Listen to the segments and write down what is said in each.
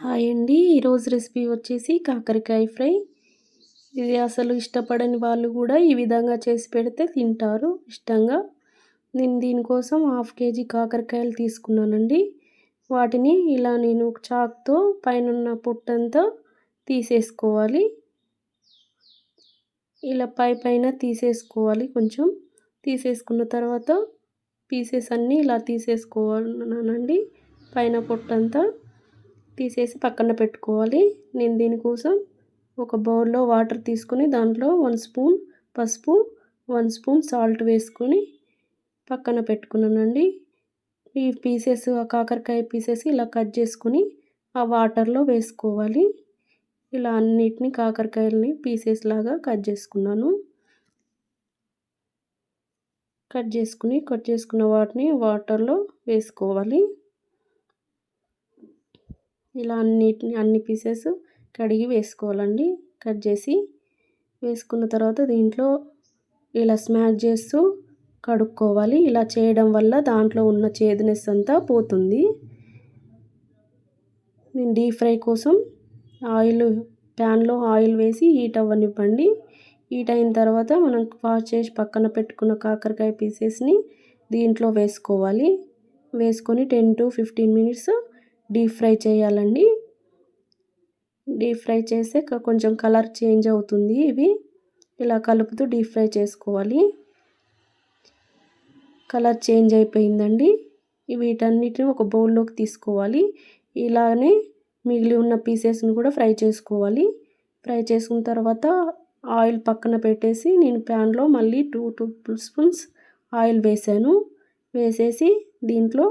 Hi అండి. ఈరోజు recipe వచ్చేసి కాకరకాయ ఫ్రై. ఇది అసలు ఇష్టపడని వాళ్ళు కూడా ఈ విధంగా చేసి పెడితే తింటారు ఇష్టంగా. నేను దీనికోసం హాఫ్ కేజీ కాకరకాయలు తీసుకున్నానండి. వాటిని ఇలా నేను చాక్తో పైనున్న పొట్టంతా తీసేసుకోవాలి. ఇలా పైన తీసేసుకోవాలి. కొంచెం తీసేసుకున్న తర్వాత పీసెస్ అన్నీ ఇలా తీసేసుకోవాలనండి. పైన పొట్టంతా తీసేసి పక్కన పెట్టుకోవాలి. నేను దీనికోసం ఒక బౌల్లో వాటర్ తీసుకొని దాంట్లో 1 స్పూన్ పసుపు, 1 స్పూన్ సాల్ట్ వేసుకొని పక్కన పెట్టుకున్నానండి. ఈ పీసెస్ ఆ కాకరకాయ పీసెస్ ఇలా కట్ చేసుకొని ఆ వాటర్లో వేసుకోవాలి. ఇలా అన్నిటిని కాకరకాయలని పీసెస్ లాగా కట్ చేసుకున్నాను. కట్ చేసుకున్న వాటిని వాటర్లో వేసుకోవాలి. ఇలా అన్ని పీసెస్ కడిగి వేసుకోవాలండి. కట్ చేసి వేసుకున్న తర్వాత దీంట్లో ఇలా స్మాష్ చేస్తూ కడుక్కోవాలి. ఇలా చేయడం వల్ల దాంట్లో ఉన్న చేదునెస్ అంతా పోతుంది. నేను డీప్ ఫ్రై కోసం ప్యాన్లో ఆయిల్ వేసి హీట్ అవ్వనివ్వండి. హీట్ అయిన తర్వాత మనం వాష్ చేసి పక్కన పెట్టుకున్న కాకరకాయ పీసెస్ని దీంట్లో వేసుకోవాలి. వేసుకొని 10 to 15 మినిట్స్ డీప్ ఫ్రై చేయాలండి. డీప్ ఫ్రై చేస్తే కొంచెం కలర్ చేంజ్ అవుతుంది. ఇవి ఇలా కలుపుతూ డీప్ ఫ్రై చేసుకోవాలి. కలర్ చేంజ్ అయిపోయిందండి. వీటన్నిటిని ఒక బౌల్లోకి తీసుకోవాలి. ఇలానే మిగిలి ఉన్న పీసెస్ని కూడా ఫ్రై చేసుకోవాలి. ఫ్రై చేసుకున్న తర్వాత ఆయిల్ పక్కన పెట్టేసి నేను ప్యాన్లో మళ్ళీ 2 టేబుల్ స్పూన్స్ ఆయిల్ వేసాను. వేసేసి దీంట్లో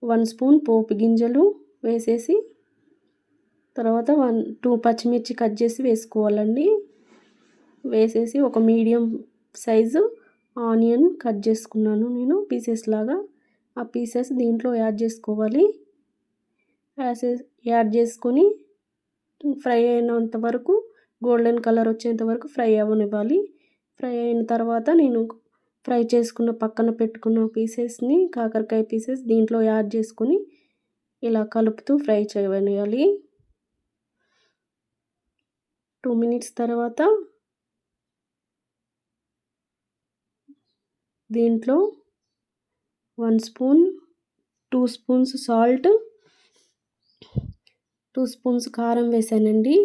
1 స్పూన్ పోపు గింజలు వేసేసి తర్వాత 2 పచ్చిమిర్చి కట్ చేసి వేసుకోవాలండి. వేసేసి ఒక మీడియం సైజు ఆనియన్ కట్ చేసుకున్నాను నేను పీసెస్ లాగా. ఆ పీసెస్ దీంట్లో యాడ్ చేసుకోవాలి. యాడ్ చేసుకొని ఫ్రై అయినంత వరకు గోల్డెన్ కలర్ వచ్చేంత వరకు ఫ్రై అవ్వనివ్వాలి. ఫ్రై అయిన తర్వాత నేను ఫ్రై చేసుకున్న పక్కన పెట్టుకున్న పీసెస్ని కాకరకాయ పీసెస్ దీంట్లో యాడ్ చేసుకొని ఇలా కలుపుతూ ఫ్రై చేయనివ్వాలి. 2 మినిట్స్ తర్వాత దీంట్లో 2 స్పూన్స్ సాల్ట్, 2 స్పూన్స్ కారం వేసానండి.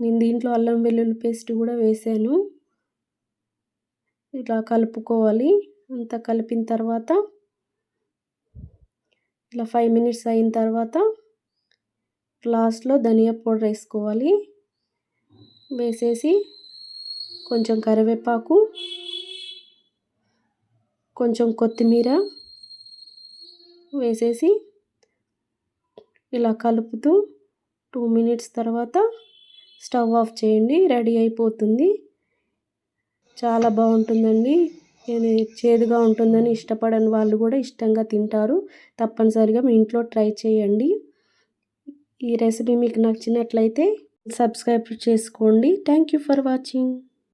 నేను దీంట్లో అల్లం వెల్లుల్లి పేస్ట్ కూడా వేసాను. ఇలా కలుపుకోవాలి. అంతా కలిపిన తర్వాత ఇలా 5 మినిట్స్ అయిన తర్వాత లాస్ట్లో ధనియా పౌడర్ వేసుకోవాలి. వేసేసి కొంచెం కరివేపాకు, కొంచెం కొత్తిమీర వేసేసి ఇలా కలుపుతూ 2 మినిట్స్ తర్వాత స్టవ్ ఆఫ్ చేయండి. రెడీ అయిపోతుంది. చాలా బాగుంటుందండి. ఇది చేదుగా ఉంటుందని ఇష్టపడని వాళ్ళు కూడా ఇష్టంగా తింటారు. తప్పనిసరిగా మీ ఇంట్లో ట్రై చేయండి. ఈ రెసిపీ మీకు నచ్చినట్లయితే సబ్స్క్రైబ్ చేసుకోండి. Thank you for watching.